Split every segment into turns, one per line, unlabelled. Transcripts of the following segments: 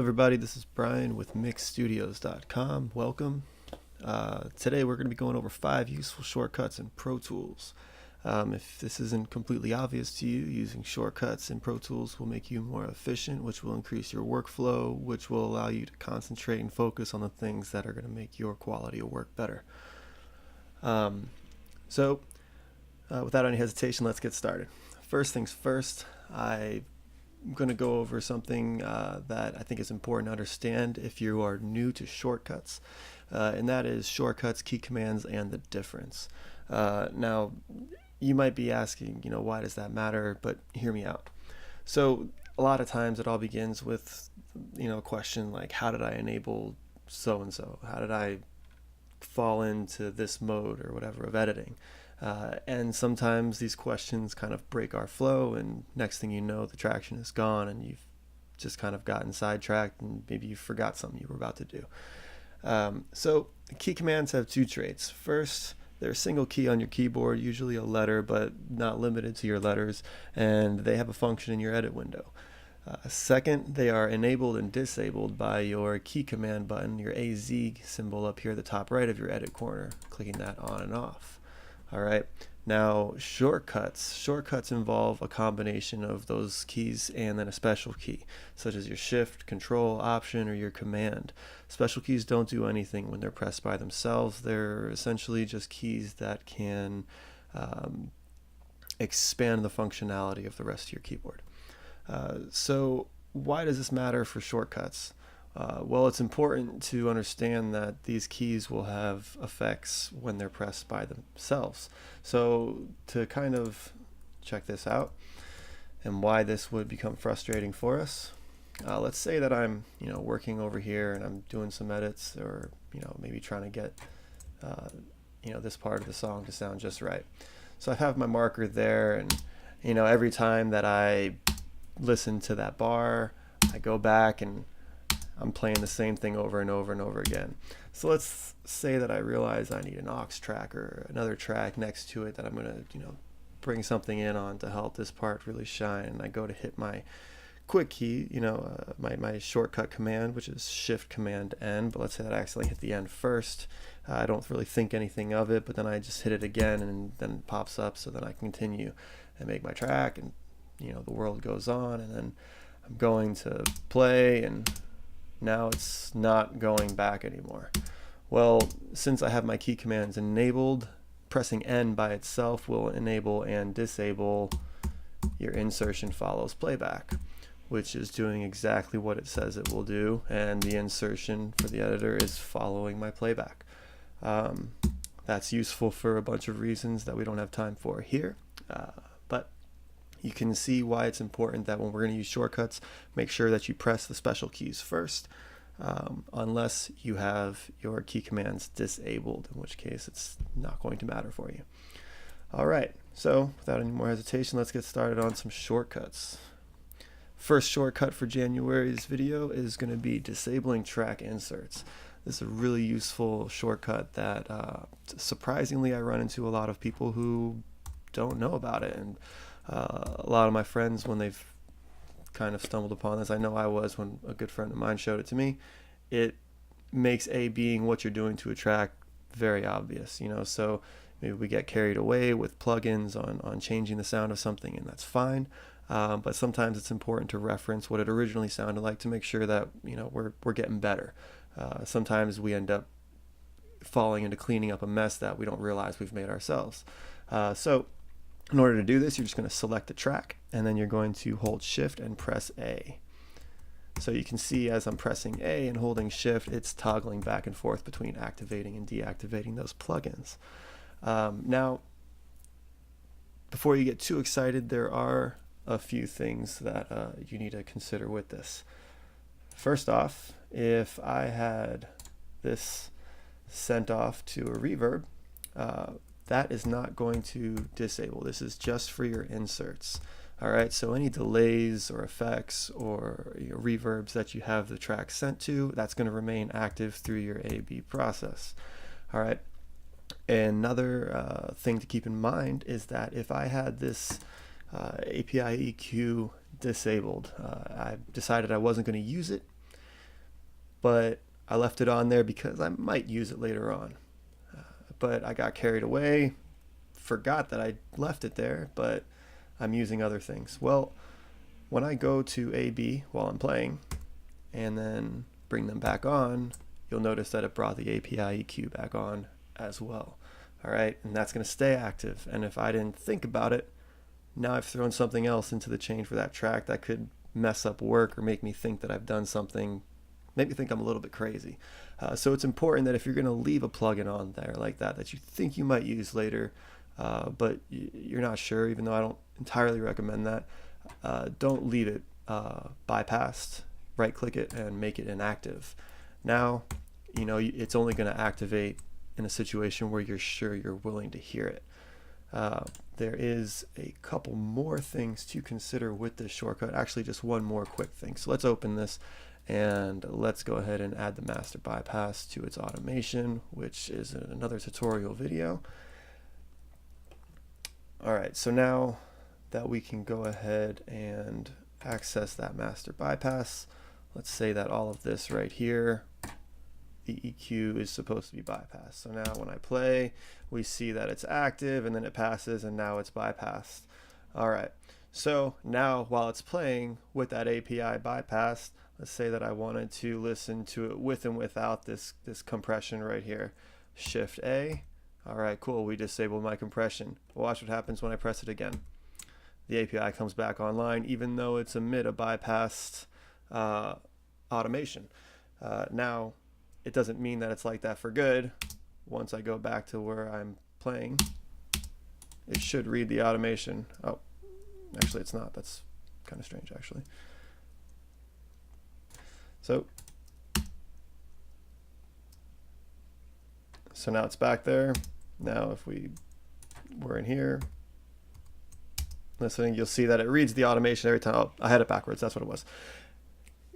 everybody, this is Brian with mixstudios.com. Welcome. Today we're going to be going over 5 useful shortcuts in Pro Tools. If this isn't completely obvious to you, using shortcuts in Pro Tools will make you more efficient, which will increase your workflow, which will allow you to concentrate and focus on the things that are going to make your quality of work better. Without any hesitation, let's get started. First things first, I'm going to go over something that I think is important to understand if you are new to shortcuts, and that is shortcuts, key commands, and the difference. Now, you might be asking, why does that matter? But hear me out. So a lot of times it all begins with, a question like, how did I enable so-and-so? How did I fall into this mode or whatever of editing? And sometimes these questions kind of break our flow, and next thing you know, the traction is gone and you've just kind of gotten sidetracked and maybe you forgot something you were about to do. So key commands have 2 traits. First, they're a single key on your keyboard, usually a letter, but not limited to your letters, and they have a function in your edit window. Second, they are enabled and disabled by your key command button, your AZ symbol up here at the top right of your edit corner, clicking that on and off. All right. Now, shortcuts involve a combination of those keys and then a special key, such as your Shift, Control, Option, or your Command. Special keys don't do anything when they're pressed by themselves. They're essentially just keys that can expand the functionality of the rest of your keyboard. So why does this matter for shortcuts? Well, it's important to understand that these keys will have effects when they're pressed by themselves. So to kind of check this out and why this would become frustrating for us, let's say that I'm working over here and I'm doing some edits, or maybe trying to get this part of the song to sound just right. So I have my marker there, and every time that I listen to that bar, I go back and I'm playing the same thing over and over and over again. So let's say that I realize I need an aux track or another track next to it that I'm going to, bring something in on to help this part really shine. And I go to hit my quick key, my shortcut command, which is Shift Command N. But let's say that I accidentally hit the N first. I don't really think anything of it, but then I just hit it again, and then it pops up, so then I continue and make my track, and the world goes on, and then I'm going to play, and now it's not going back anymore. Well, since I have my key commands enabled, pressing N by itself will enable and disable your insertion follows playback, which is doing exactly what it says it will do, and the insertion for the editor is following my playback. That's useful for a bunch of reasons that we don't have time for here, but you can see why it's important that when we're going to use shortcuts, make sure that you press the special keys first, unless you have your key commands disabled, in which case it's not going to matter for you. All right, so without any more hesitation, let's get started on some shortcuts. First shortcut for January's video is going to be disabling track inserts. This is a really useful shortcut that surprisingly I run into a lot of people who don't know about it, and a lot of my friends, when they've kind of stumbled upon this, I know I was when a good friend of mine showed it to me, it makes being what you're doing to a track very obvious. So maybe we get carried away with plugins on changing the sound of something, and that's fine, but sometimes it's important to reference what it originally sounded like to make sure that we're getting better. Sometimes we end up falling into cleaning up a mess that we don't realize we've made ourselves. So in order to do this, you're just going to select the track, and then you're going to hold Shift and press A. So you can see as I'm pressing A and holding Shift, it's toggling back and forth between activating and deactivating those plugins. Now, before you get too excited, there are a few things that you need to consider with this. First off, if I had this sent off to a reverb, that is not going to disable. This is just for your inserts. All right, so any delays or effects or reverbs that you have the track sent to, that's going to remain active through your A/B process. All right, another thing to keep in mind is that if I had this API EQ disabled, I decided I wasn't going to use it, but I left it on there because I might use it later on. But I got carried away, forgot that I left it there, but I'm using other things. Well, when I go to AB while I'm playing and then bring them back on, you'll notice that it brought the API EQ back on as well. All right, and that's going to stay active. And if I didn't think about it, now I've thrown something else into the chain for that track that could mess up work or make me think that I've done something, make me think I'm a little bit crazy. So it's important that if you're going to leave a plugin on there like that you think you might use later, but you're not sure, even though I don't entirely recommend that, don't leave it bypassed. Right click it and make it inactive. Now, it's only going to activate in a situation where you're sure you're willing to hear it. There is a couple more things to consider with this shortcut. Actually, just one more quick thing. So let's open this and let's go ahead and add the master bypass to its automation, which is another tutorial video. All right, so now that we can go ahead and access that master bypass, let's say that all of this right here, the EQ is supposed to be bypassed. So now when I play, we see that it's active and then it passes and now it's bypassed. All right, so now while it's playing with that API bypassed, let's say that I wanted to listen to it with and without this compression right here. Shift A. All right, cool, we disabled my compression. Watch what happens when I press it again. The API comes back online even though it's amid a bypassed automation. Now, it doesn't mean that it's like that for good. Once I go back to where I'm playing, it should read the automation. Oh, actually it's not. That's kind of strange actually. So now it's back there. Now if we were in here listening, you'll see that it reads the automation every time. Oh, I had it backwards. That's what it was.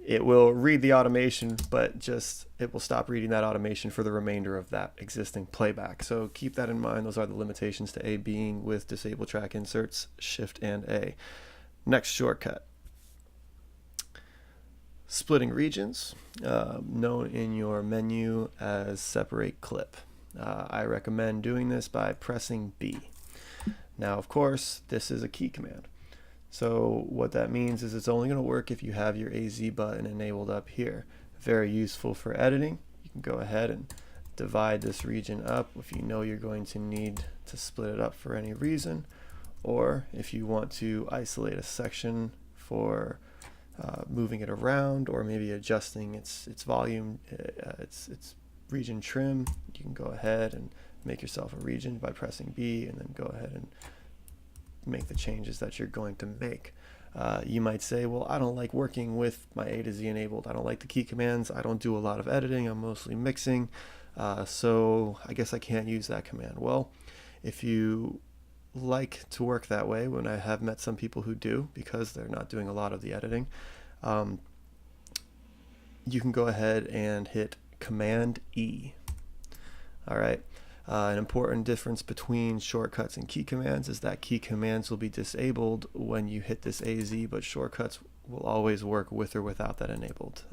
It will read the automation, but it will stop reading that automation for the remainder of that existing playback. So keep that in mind. Those are the limitations to A being with disable track inserts, Shift and A. Next shortcut. Splitting regions, known in your menu as separate clip. I recommend doing this by pressing B. Now, of course, this is a key command. So what that means is it's only going to work if you have your AZ button enabled up here. Very useful for editing. You can go ahead and divide this region up if you know you're going to need to split it up for any reason, or if you want to isolate a section for moving it around or maybe adjusting its volume, its region trim. You can go ahead and make yourself a region by pressing B and then go ahead and make the changes that you're going to make. You might say, well, I don't like working with my A to Z enabled. I don't like the key commands. I don't do a lot of editing. I'm mostly mixing. So I guess I can't use that command. Well, if you like to work that way, when I have met some people who do because they're not doing a lot of the editing, you can go ahead and hit Command E. All right. An important difference between shortcuts and key commands is that key commands will be disabled when you hit this AZ, but shortcuts will always work with or without that enabled,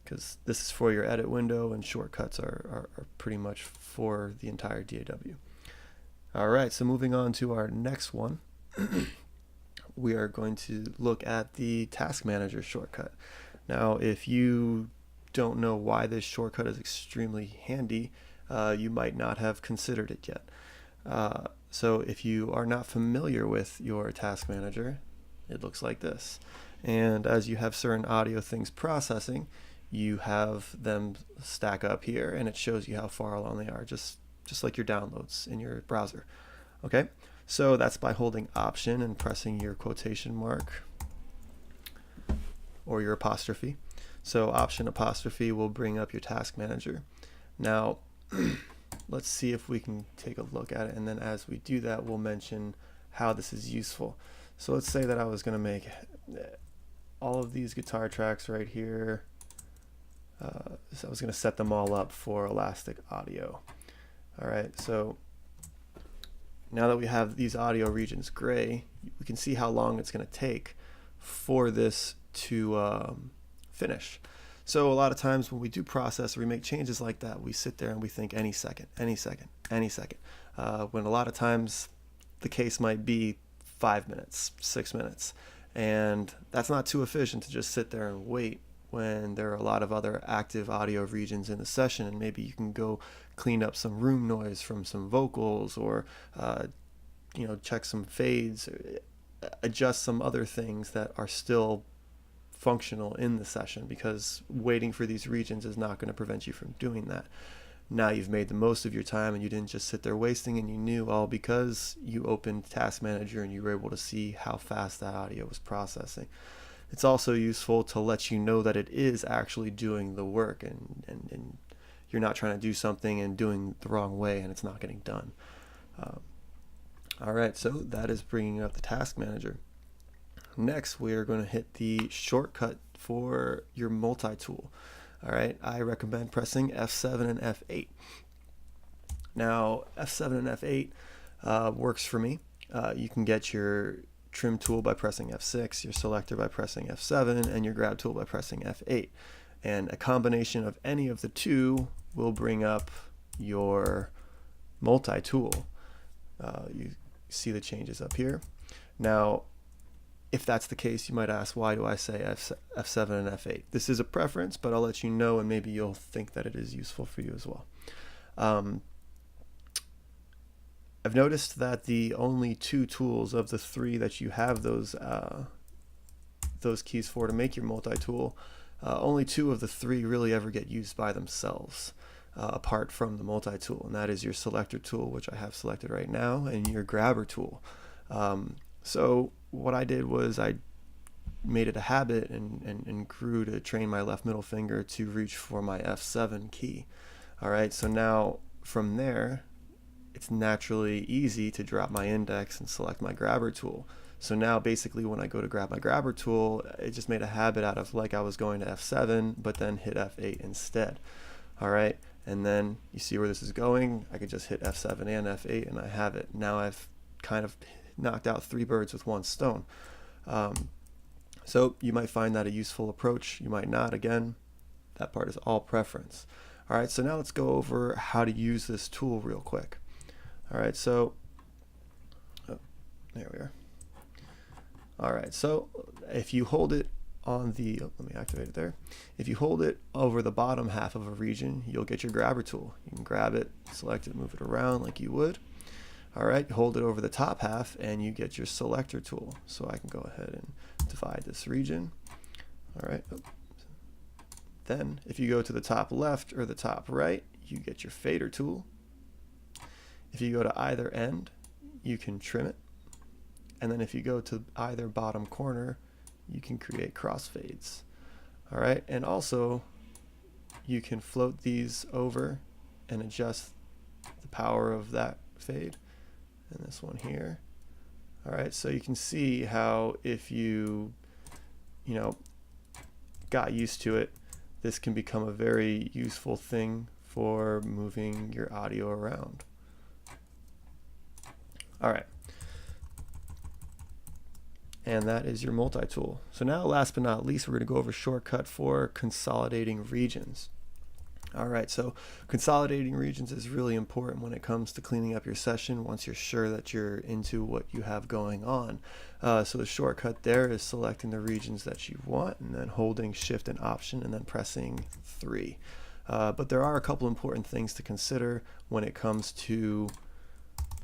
because this is for your edit window and shortcuts are pretty much for the entire DAW. All right, so moving on to our next one, we are going to look at the Task Manager shortcut. Now, if you don't know why this shortcut is extremely handy, you might not have considered it yet. So if you are not familiar with your Task Manager, it looks like this. And as you have certain audio things processing, you have them stack up here and it shows you how far along they are, just like your downloads in your browser. Okay, so that's by holding Option and pressing your quotation mark or your apostrophe. So Option apostrophe will bring up your Task Manager. Now, let's see if we can take a look at it, and then as we do that, we'll mention how this is useful. So let's say that I was going to make all of these guitar tracks right here. So I was going to set them all up for Elastic Audio. All right, so now that we have these audio regions gray, we can see how long it's going to take for this to finish. So a lot of times when we do process or we make changes like that, we sit there and we think any second, any second, any second. When a lot of times the case might be 5 minutes, 6 minutes. And that's not too efficient to just sit there and wait when there are a lot of other active audio regions in the session, and maybe you can go clean up some room noise from some vocals, or check some fades, adjust some other things that are still functional in the session, because waiting for these regions is not going to prevent you from doing that. Now you've made the most of your time and you didn't just sit there wasting, and you knew all because you opened Task Manager and you were able to see how fast that audio was processing. It's also useful to let you know that it is actually doing the work, and you're not trying to do something and doing the wrong way and it's not getting done. All right, so that is bringing up the Task Manager. Next, we are going to hit the shortcut for your multi-tool. All right, I recommend pressing F7 and F8. Now, F7 and F8 works for me. You can get your trim tool by pressing F6, your selector by pressing F7, and your grab tool by pressing F8. And a combination of any of the two will bring up your multi-tool. You see the changes up here. Now, if that's the case, you might ask, why do I say F7 and F8? This is a preference, but I'll let you know, and maybe you'll think that it is useful for you as well. I've noticed that the only two tools of the three that you have those keys for to make your multi-tool, only two of the three really ever get used by themselves, apart from the multi-tool, and that is your selector tool, which I have selected right now, and your grabber tool. So what I did was I made it a habit and grew to train my left middle finger to reach for my F7 key. All right, so now from there, it's naturally easy to drop my index and select my grabber tool. So now basically when I go to grab my grabber tool, it just made a habit out of like I was going to F7, but then hit F8 instead. All right, and then you see where this is going. I could just hit F7 and F8 and I have it. Now I've kind of knocked out three birds with one stone. So you might find that a useful approach. You might not. Again, that part is all preference. All right, so now let's go over how to use this tool real quick. All right, so there we are. All right, so if you hold it on the, let me activate it there. If you hold it over the bottom half of a region, you'll get your grabber tool. You can grab it, select it, move it around like you would. All right, hold it over the top half and you get your selector tool. So I can go ahead and divide this region. All right. Then if you go to the top left or the top right, you get your fader tool. If you go to either end, you can trim it. And then if you go to either bottom corner, you can create crossfades. All right, and also you can float these over and adjust the power of that fade. And this one here. All right, so you can see how if you got used to it, this can become a very useful thing for moving your audio around. All right. And that is your multi-tool. So now, last but not least, we're going to go over a shortcut for consolidating regions. All right, so consolidating regions is really important when it comes to cleaning up your session once you're sure that you're into what you have going on. So the shortcut there is selecting the regions that you want and then holding Shift and Option and then pressing 3. But there are a couple important things to consider when it comes to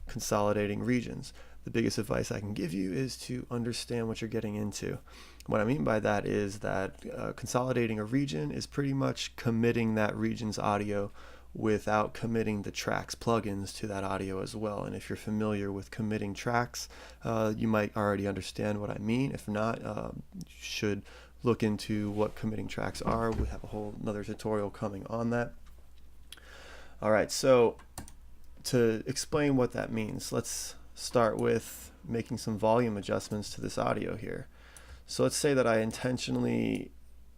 consolidating regions. The biggest advice I can give you is to understand what you're getting into. What I mean by that is that consolidating a region is pretty much committing that region's audio without committing the tracks plugins to that audio as well. And if you're familiar with committing tracks, you might already understand what I mean. If not, you should look into what committing tracks are. We have a whole another tutorial coming on that. All right, so to explain what that means, let's start with making some volume adjustments to this audio here. So let's say that I intentionally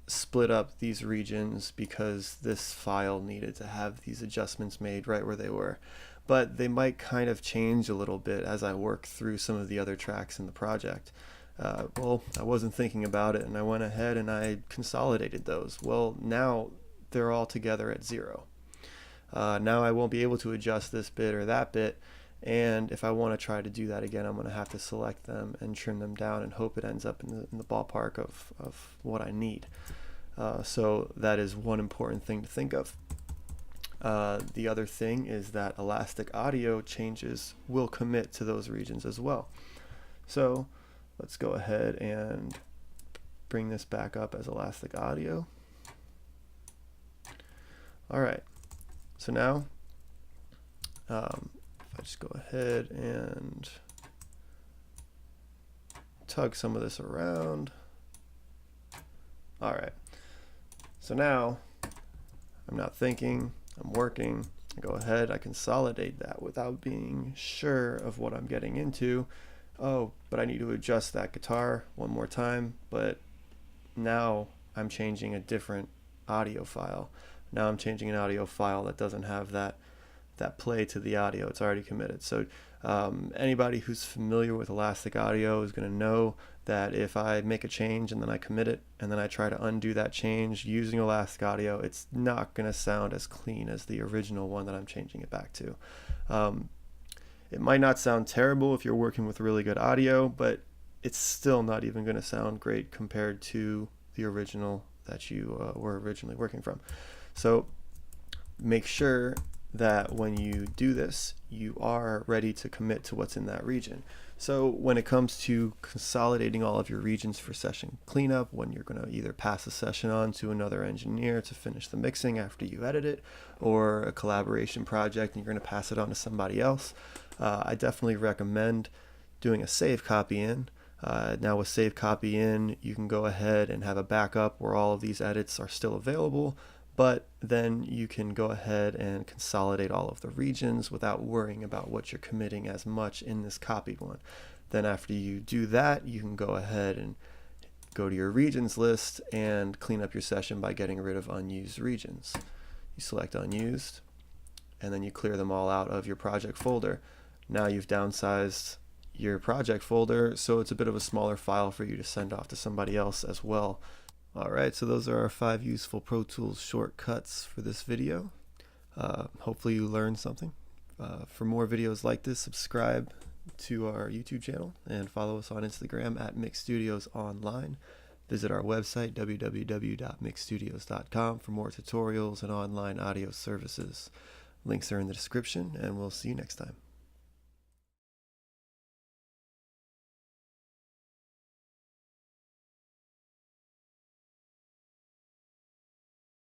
split up these regions because this file needed to have these adjustments made right where they were. But they might kind of change a little bit as I work through some of the other tracks in the project. Well, I wasn't thinking about it, and I went ahead and I consolidated those. Well, now they're all together at 0. Now I won't be able to adjust this bit or that bit, and if I want to try to do that again, I'm going to have to select them and trim them down and hope it ends up in the ballpark of what I need. So that is one important thing to think of. The other thing is that elastic audio changes will commit to those regions as well. So let's go ahead and bring this back up as elastic audio. All right, so now if I just go ahead and tug some of this around. All right, so now I'm not thinking, I'm working. I go ahead, I consolidate that without being sure of what I'm getting into. Oh, but I need to adjust that guitar one more time, but now I'm changing a different audio file. Now I'm changing an audio file that doesn't have that play to the audio. It's already committed. So anybody who's familiar with elastic audio is going to know that if I make a change and then I commit it and then I try to undo that change using elastic audio, it's not going to sound as clean as the original one that I'm changing it back to. It might not sound terrible if you're working with really good audio, but it's still not even going to sound great compared to the original that you were originally working from. So make sure that when you do this, you are ready to commit to what's in that region. So when it comes to consolidating all of your regions for session cleanup, when you're going to either pass a session on to another engineer to finish the mixing after you edit it, or a collaboration project and you're going to pass it on to somebody else, I definitely recommend doing a save copy in. Now with save copy in, you can go ahead and have a backup where all of these edits are still available, but then you can go ahead and consolidate all of the regions without worrying about what you're committing as much in this copied one. Then after you do that, you can go ahead and go to your regions list and clean up your session by getting rid of unused regions. You select unused, and then you clear them all out of your project folder. Now you've downsized your project folder, so it's a bit of a smaller file for you to send off to somebody else as well. Alright, so those are our 5 useful Pro Tools shortcuts for this video. Hopefully you learned something. For more videos like this, subscribe to our YouTube channel and follow us on Instagram at MixStudiosOnline. Visit our website, www.mixstudios.com, for more tutorials and online audio services. Links are in the description, and we'll see you next time.